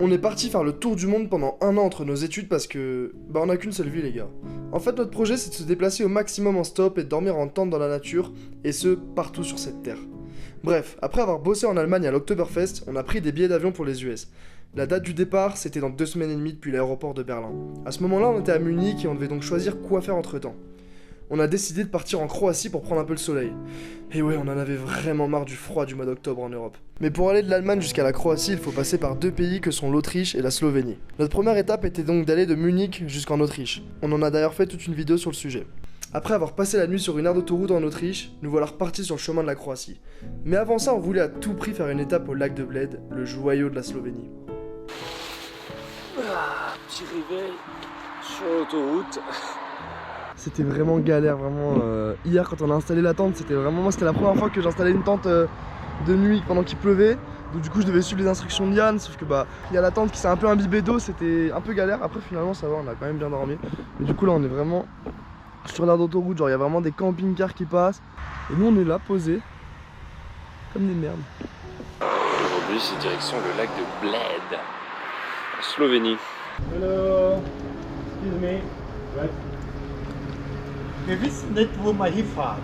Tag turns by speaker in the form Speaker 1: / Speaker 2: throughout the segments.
Speaker 1: On est parti faire le tour du monde pendant un an entre nos études parce que... on a qu'une seule vie les gars. En fait notre projet c'est de se déplacer au maximum en stop et de dormir en tente dans la nature, et ce, partout sur cette terre. Bref, après avoir bossé en Allemagne à l'Oktoberfest, on a pris des billets d'avion pour les US. La date du départ, c'était dans 2 semaines et demie depuis l'aéroport de Berlin. À ce moment-là, on était à Munich et on devait donc choisir quoi faire entre temps. On a décidé de partir en Croatie pour prendre un peu le soleil. Et ouais, on en avait vraiment marre du froid du mois d'octobre en Europe. Mais pour aller de l'Allemagne jusqu'à la Croatie, il faut passer par 2 pays que sont l'Autriche et la Slovénie. Notre première étape était donc d'aller de Munich jusqu'en Autriche. On en a d'ailleurs fait toute une vidéo sur le sujet. Après avoir passé la nuit sur une aire d'autoroute en Autriche, nous voilà repartis sur le chemin de la Croatie. Mais avant ça, on voulait à tout prix faire une étape au lac de Bled, le joyau de la Slovénie.
Speaker 2: Petit réveil sur l'autoroute.
Speaker 1: C'était vraiment galère, vraiment. Hier, quand on a installé la tente, c'était vraiment... Moi, c'était la première fois que j'installais une tente de nuit pendant qu'il pleuvait. Donc du coup, je devais suivre les instructions de Yann, sauf que il y a la tente qui s'est un peu imbibée d'eau, c'était un peu galère. Après, finalement, ça va, on a quand même bien dormi. Mais du coup, là, on est vraiment sur l'aire d'autoroute, genre il y a vraiment des camping-cars qui passent. Et nous, on est là, posés, comme des merdes.
Speaker 2: Aujourd'hui, c'est direction le lac de Bled, en Slovénie.
Speaker 3: Hello, excuse me. Right. This net my hifar.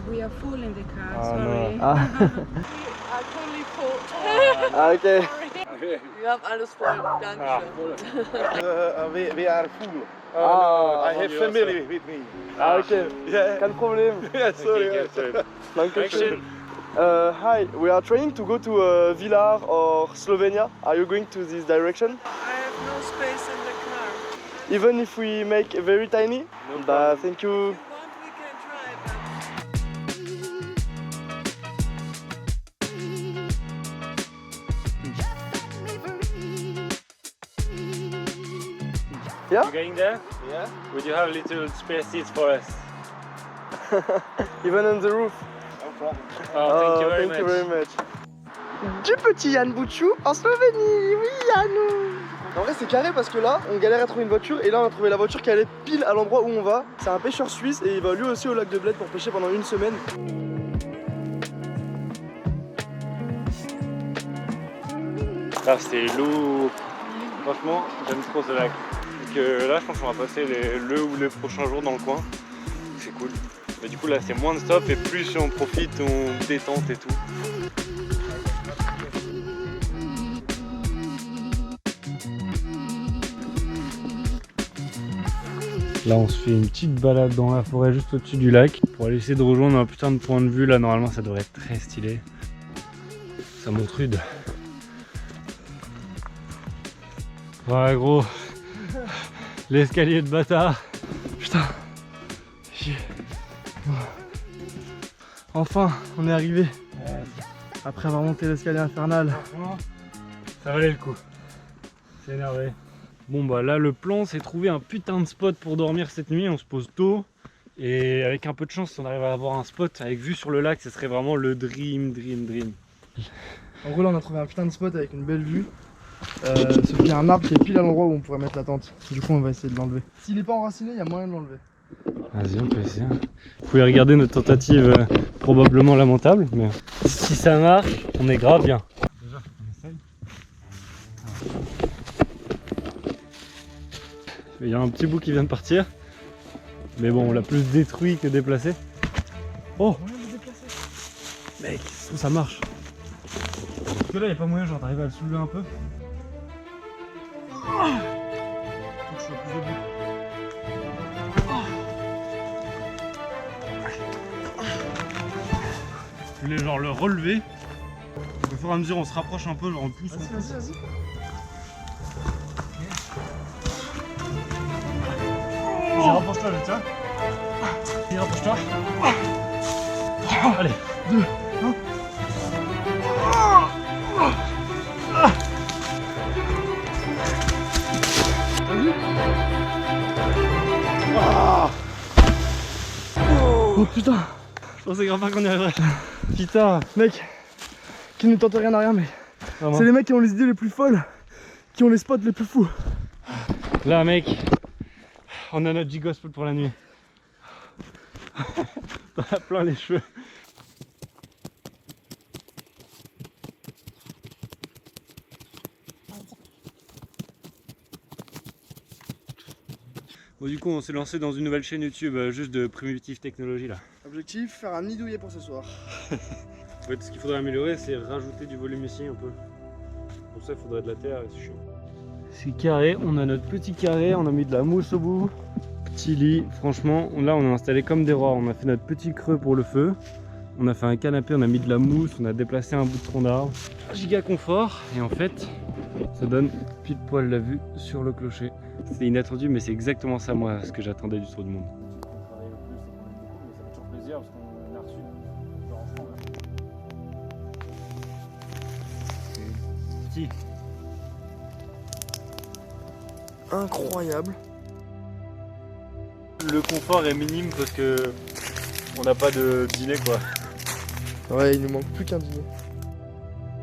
Speaker 4: We are full in the car,
Speaker 3: Oh,
Speaker 4: sorry.
Speaker 3: no.
Speaker 1: Ah,
Speaker 4: We are totally full.
Speaker 1: ah ok.
Speaker 4: Sorry. Wir haben alles voll, danke schön.
Speaker 3: We are full.
Speaker 1: Ah,
Speaker 3: I have family with me.
Speaker 1: Ah ok,
Speaker 3: Yeah.
Speaker 1: kein Problem.
Speaker 3: Yeah, sorry.
Speaker 1: Dankeschön. Hi, we are trying to go to Villar or Slovenia. Are you going to this direction?
Speaker 4: I have no space in the car.
Speaker 1: Even if we make very tiny? Thank you.
Speaker 4: If you want, we can try, but
Speaker 1: Yeah?
Speaker 2: You going there?
Speaker 3: Yeah.
Speaker 2: Would you have little spare seats for us?
Speaker 1: Even on the roof.
Speaker 3: No problem.
Speaker 2: Oh,
Speaker 1: Thank you very much. Du petit Yann Bouchou en Slovénie, oui Yann. En vrai c'est carré parce que là on galère à trouver une voiture et là on a trouvé la voiture qui allait pile à l'endroit où on va. C'est un pêcheur suisse et il va lui aussi au lac de Bled pour pêcher pendant une semaine.
Speaker 2: Ah, c'est lourd. Franchement, j'aime trop ce lac. Donc là, je pense qu'on va passer le ou les prochains jours dans le coin. C'est cool. Mais du coup, là, c'est moins de stop et plus on profite, on détente et tout. Là, on se fait une petite balade dans la forêt juste au-dessus du lac pour aller essayer de rejoindre un putain de point de vue. Là, normalement, ça devrait être très stylé. Ça monte rude. Ouais, gros. L'escalier de bâtard.
Speaker 1: Putain. Enfin on est arrivé. Après avoir monté l'escalier infernal.
Speaker 2: Franchement, ça valait le coup. C'est énervé. Bon bah là le plan c'est trouver un putain de spot pour dormir cette nuit. On se pose tôt et avec un peu de chance si on arrive à avoir un spot avec vue sur le lac, ce serait vraiment le dream.
Speaker 1: En gros là on a trouvé un putain de spot avec une belle vue. Sauf qu'il y a un arbre qui est pile à l'endroit où on pourrait mettre la tente. Du coup on va essayer de l'enlever. S'il n'est pas enraciné, il y a moyen de l'enlever.
Speaker 2: Vas-y, on peut essayer. Vous pouvez regarder notre tentative probablement lamentable, mais si ça marche, on est grave bien. Déjà, on essaye. Il y a un petit bout qui vient de partir, mais bon, on l'a plus détruit que déplacé. Oh, mec, ça marche. Parce que là, il n'y a pas moyen genre d'arriver à le soulever un peu. Faut que je sois plus debout. Je voulais genre le relever. Donc, au fur et à mesure on se rapproche un peu, genre on pousse.
Speaker 1: Vas-y.
Speaker 2: Vas-y, rapproche-toi, je tiens. Vas-y, rapproche-toi. Allez, 2, 1.
Speaker 1: Oh putain.
Speaker 2: Je pensais grave pas qu'on y arriverait.
Speaker 1: Putain, mec, qui ne tente rien à rien, mais c'est les mecs qui ont les idées les plus folles, qui ont les spots les plus fous.
Speaker 2: Là, mec, on a notre G-Gospel pour la nuit. T'en as plein les cheveux. Bon, du coup, on s'est lancé dans une nouvelle chaîne YouTube juste de Primitive Technology là.
Speaker 1: Objectif, faire un nid douillet pour ce soir.
Speaker 2: En fait, ce qu'il faudrait améliorer, c'est rajouter du volume ici un peu. Pour ça, il faudrait de la terre et c'est chaud. C'est carré, on a notre petit carré, on a mis de la mousse au bout. Petit lit, franchement, là on a installé comme des rois. On a fait notre petit creux pour le feu. On a fait un canapé, on a mis de la mousse, on a déplacé un bout de tronc d'arbre. Giga confort, et en fait, ça donne pile poil la vue sur le clocher. C'est inattendu, mais c'est exactement ça, moi, ce que j'attendais du Tour du Monde. On travaille le plus, mais ça fait toujours plaisir parce qu'on a reçu. Petit.
Speaker 1: Incroyable.
Speaker 2: Le confort est minime parce que on n'a pas de dîner quoi.
Speaker 1: Ouais, il nous manque plus qu'un dîner.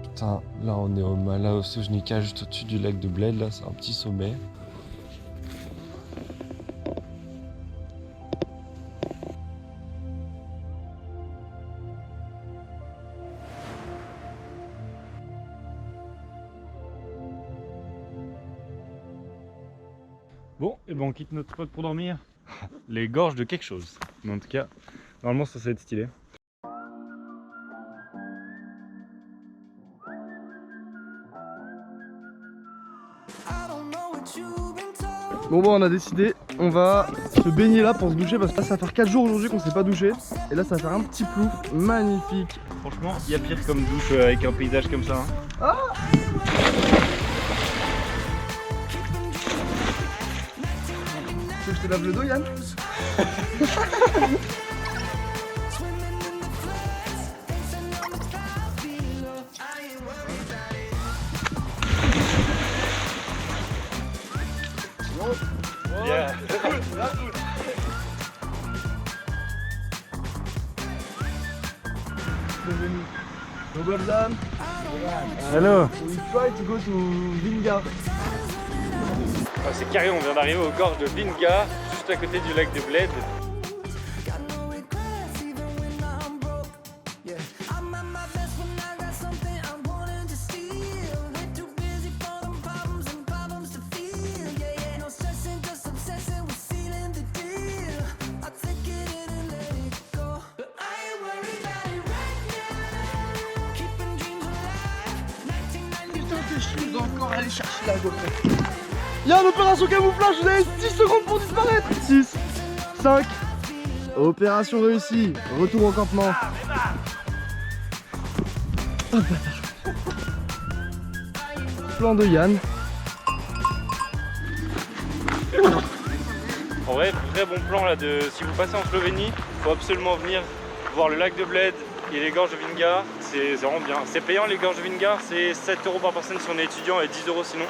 Speaker 5: Putain, là on est au Mala Sojnica, juste au-dessus du lac de Bled, là c'est un petit sommet.
Speaker 2: Bon, et ben on quitte notre spot pour dormir. Les gorges de quelque chose. Mais en tout cas, normalement ça va être stylé.
Speaker 1: Bon on a décidé, on va se baigner là pour se doucher parce que là ça va faire 4 jours aujourd'hui qu'on s'est pas douché. Et là ça va faire un petit plouf magnifique.
Speaker 2: Franchement, il y a pire comme douche avec un paysage comme ça. Hein.
Speaker 1: Tu veux que je te lave le dos Yann?
Speaker 2: Yeah.
Speaker 1: Rotterdam.
Speaker 2: Hello.
Speaker 1: We try to go to Vinga.
Speaker 2: C'est carré, on vient d'arriver aux gorges de Vinga, juste à côté du lac de Bled.
Speaker 1: Je dois encore aller chercher la GoPro. Il y a une opération camouflage, vous avez 10 secondes pour disparaître. 6, 5, opération réussie, retour au campement. Oh, plan de Yann.
Speaker 2: En vrai, très bon plan là de si vous passez en Slovénie, il faut absolument venir voir le lac de Bled et les gorges de Vinga. C'est vraiment bien. C'est payant les gorges de Vinga, c'est 7 € par personne si on est étudiant et 10 € sinon.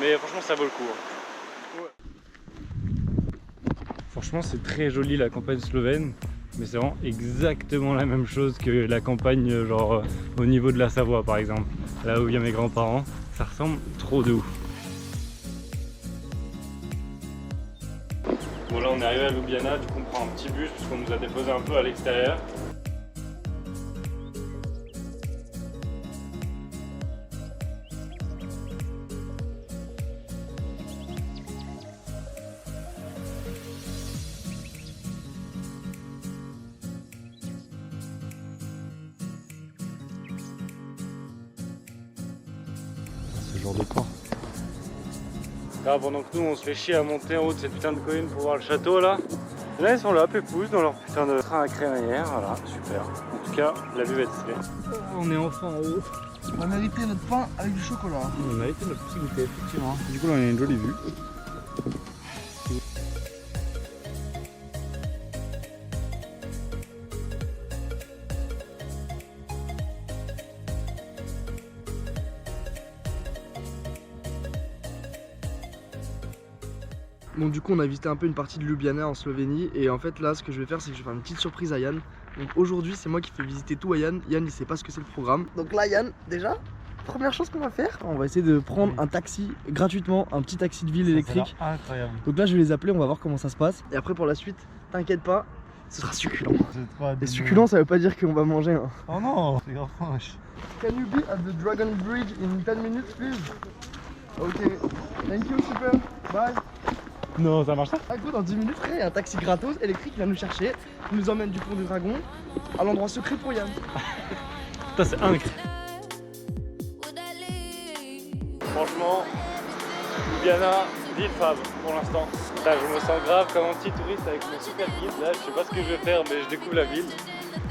Speaker 2: Mais franchement ça vaut le coup. Franchement c'est très joli la campagne slovène, mais c'est vraiment exactement la même chose que la campagne genre au niveau de la Savoie par exemple. Là où il y a mes grands-parents, ça ressemble trop de ouf. Bon là on est arrivé à Ljubljana, du coup on prend un petit bus puisqu'on nous a déposé un peu à l'extérieur.
Speaker 5: Ce genre de camp.
Speaker 2: Là, pendant que nous on se fait chier à monter en haut de cette putain de colline pour voir le château là. Là ils sont là, pépouses, dans leur putain de train à crémaillère, voilà, super. En tout cas, la vue va être stylée. On est enfin en haut.
Speaker 1: On a mérité notre pain avec du chocolat.
Speaker 2: On a été notre petit goûter, effectivement. Du coup là on a une jolie vue.
Speaker 1: Bon du coup on a visité un peu une partie de Ljubljana en Slovénie et en fait là ce que je vais faire c'est que je vais faire une petite surprise à Yann. Donc aujourd'hui c'est moi qui fais visiter tout à Yann. Yann il sait pas ce que c'est le programme. Donc là Yann déjà, première chose qu'on va faire, on va essayer de prendre un taxi gratuitement, un petit taxi de ville électrique.
Speaker 2: Incroyable.
Speaker 1: Donc là je vais les appeler, on va voir comment ça se passe. Et après pour la suite, t'inquiète pas, ce sera succulent. Et succulent ça veut pas dire qu'on va manger hein.
Speaker 3: Oh non, c'est grave franche.
Speaker 1: Can you be at the Dragon Bridge in 10 minutes please? Ok, thank you super, bye.
Speaker 2: Non, ça marche ça?
Speaker 1: À coup, dans 10 minutes, frère, il y a un taxi gratos électrique qui vient nous chercher. Il nous emmène du pont du Dragon à l'endroit secret pour Yann.
Speaker 2: Putain, c'est incroyable. Franchement, Ljubljana, ville fave pour l'instant. Là, je me sens grave comme un petit touriste avec mon super guide. Là, je sais pas ce que je vais faire, mais je découvre la ville.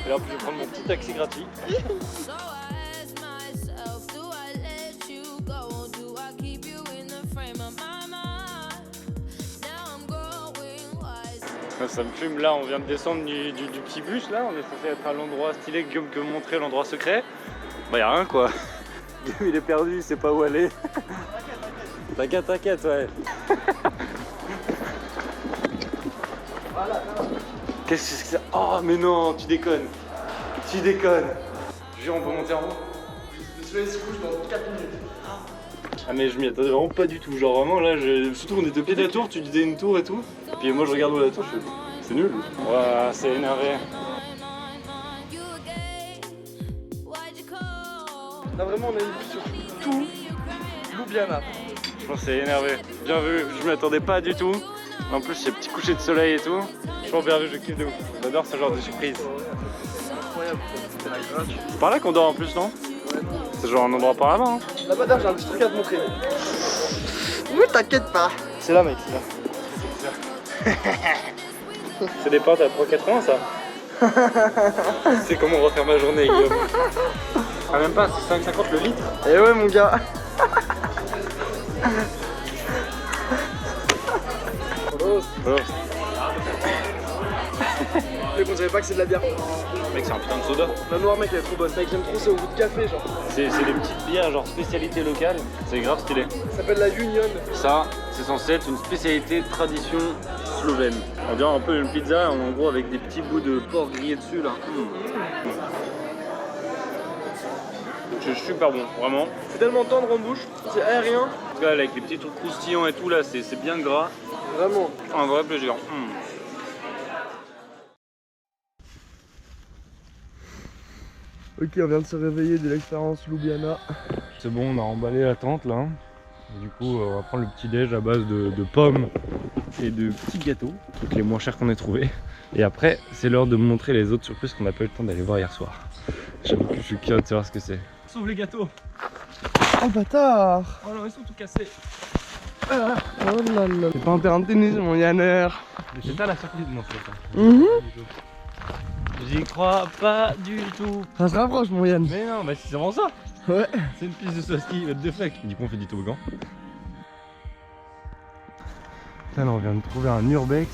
Speaker 2: Et là, je vais prendre mon petit taxi gratuit. Ça me fume, là on vient de descendre du petit bus, là on est censé être à l'endroit stylé que Guillaume peut montrer, l'endroit secret. Bah y'a rien quoi. Guillaume il est perdu, il sait pas où aller. T'inquiète, ouais. Qu'est-ce que c'est? Oh mais non, tu déconnes. Tu déconnes. Jure, on peut monter en haut?
Speaker 1: Le soleil se couche dans 4 minutes.
Speaker 2: Ah mais je m'y attendais vraiment pas du tout, genre vraiment là, surtout on était au pied de la tour, tu disais une tour et tout, et puis moi je regarde où est la tour, je fais, c'est nul. Ouah, c'est énervé.
Speaker 1: Là vraiment on a une vue sur tout Ljubljana.
Speaker 2: Je pense que c'est énervé, bien vu, je m'y attendais pas du tout. En plus c'est petit coucher de soleil et tout, franchement bien vu, je kiffe de ouf. J'adore ce genre de surprise.
Speaker 1: Incroyable.
Speaker 2: C'est par là qu'on dort en plus, non? C'est genre un endroit par là-bas, hein?
Speaker 1: Là-bas d'ailleurs j'ai un petit truc à te montrer. Oui, t'inquiète pas. C'est là mec, c'est là.
Speaker 2: C'est des pâtes à 3,80 ça. C'est comment refaire ma journée, Guillaume. Ah même pas, c'est 5,50 le litre.
Speaker 1: Eh ouais mon gars. Mec, on savait pas que c'est de la bière.
Speaker 2: Mec, c'est un putain de soda.
Speaker 1: La noire, mec, elle est trop bonne. Mec, j'aime trop, c'est au goût de café, genre.
Speaker 2: C'est des petites bières, genre spécialité locale. C'est grave stylé.
Speaker 1: Ça s'appelle la Union.
Speaker 2: Ça, c'est censé être une spécialité de tradition slovène. On dirait un peu une pizza, en gros, avec des petits bouts de porc grillés dessus, là. C'est super bon, vraiment.
Speaker 1: C'est tellement tendre en bouche, c'est aérien.
Speaker 2: En tout cas, avec les petits trucs croustillants et tout, là, c'est bien gras.
Speaker 1: Vraiment.
Speaker 2: Un vrai plaisir.
Speaker 1: Ok, on vient de se réveiller de l'expérience Ljubljana.
Speaker 5: C'est bon, on a emballé la tente là. Et du coup, on va prendre le petit déj à base de pommes et de petits gâteaux, trucs les moins chers qu'on ait trouvés. Et après, c'est l'heure de montrer les autres surprises qu'on n'a pas eu le temps d'aller voir hier soir. J'avoue que je suis curieux de savoir ce que c'est.
Speaker 2: Sauve les gâteaux.
Speaker 1: Oh bâtard.
Speaker 2: Oh non, ils sont tout cassés.
Speaker 1: Oh là là. C'est pas un terrain de tennis mon Yanner.
Speaker 2: C'est ça la surprise? Non, c'est pas ça.
Speaker 1: Mhm.
Speaker 2: J'y crois pas du tout.
Speaker 1: Ça se rapproche mon Yann.
Speaker 2: Mais non, bah c'est vraiment ça.
Speaker 1: Ouais.
Speaker 2: C'est une piste de saut ski, what the fuck. Du coup on fait du toboggan.
Speaker 5: Putain, là, on vient de trouver un urbex.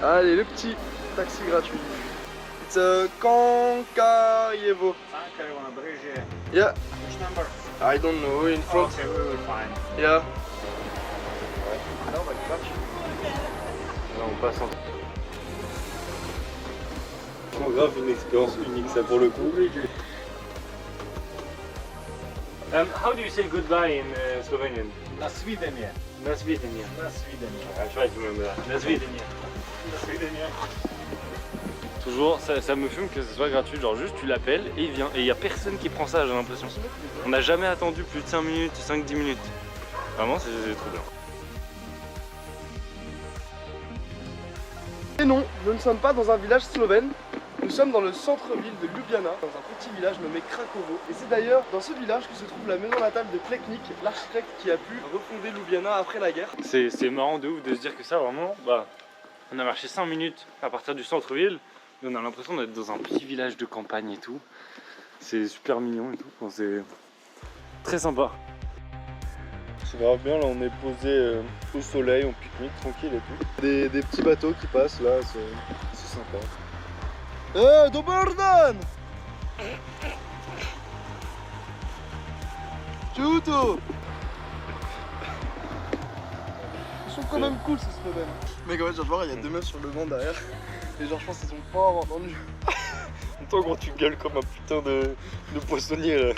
Speaker 1: Allez, le petit taxi gratuit. It's a Kankajevo. Yeah.
Speaker 3: Which number?
Speaker 1: I don't know, in front.
Speaker 3: Okay, we will find.
Speaker 1: Yeah.
Speaker 2: Là on passe en... C'est grave une expérience unique ça pour le coup. How do you say goodbye in Slovenian?
Speaker 3: Na svidenje.
Speaker 2: Nasvidenia.
Speaker 3: Na svidenje.
Speaker 2: I try to remember that. Nasvidenia.
Speaker 3: Na svidenje.
Speaker 2: Toujours, ça me fume que ce soit gratuit, genre juste tu l'appelles et il vient. Et il n'y a personne qui prend ça, j'ai l'impression. On n'a jamais attendu plus de 5 minutes, 5-10 minutes. Vraiment, c'est trop bien.
Speaker 1: Et non, nous ne sommes pas dans un village slovène. Nous sommes dans le centre-ville de Ljubljana, dans un petit village nommé Krakovo. Et c'est d'ailleurs dans ce village que se trouve la maison natale de Pleknik, l'architecte qui a pu refonder Ljubljana après la guerre.
Speaker 2: C'est marrant de ouf de se dire que ça vraiment, bah, on a marché 5 minutes à partir du centre-ville. On a l'impression d'être dans un petit village de campagne et tout. C'est super mignon et tout, enfin, c'est très sympa.
Speaker 5: C'est grave bien, là on est posé au soleil, on pique-nique tranquille et tout. Des petits bateaux qui passent là, c'est sympa.
Speaker 1: Dobrodan! Ciuto! Ils sont quand même cool ces Slovènes. Mec, en fait, genre, il y a deux meufs sur le banc derrière. Et genre, je pense qu'ils sont pas avoir entendu.
Speaker 5: Toi gros tu gueules comme un putain de poissonnier là.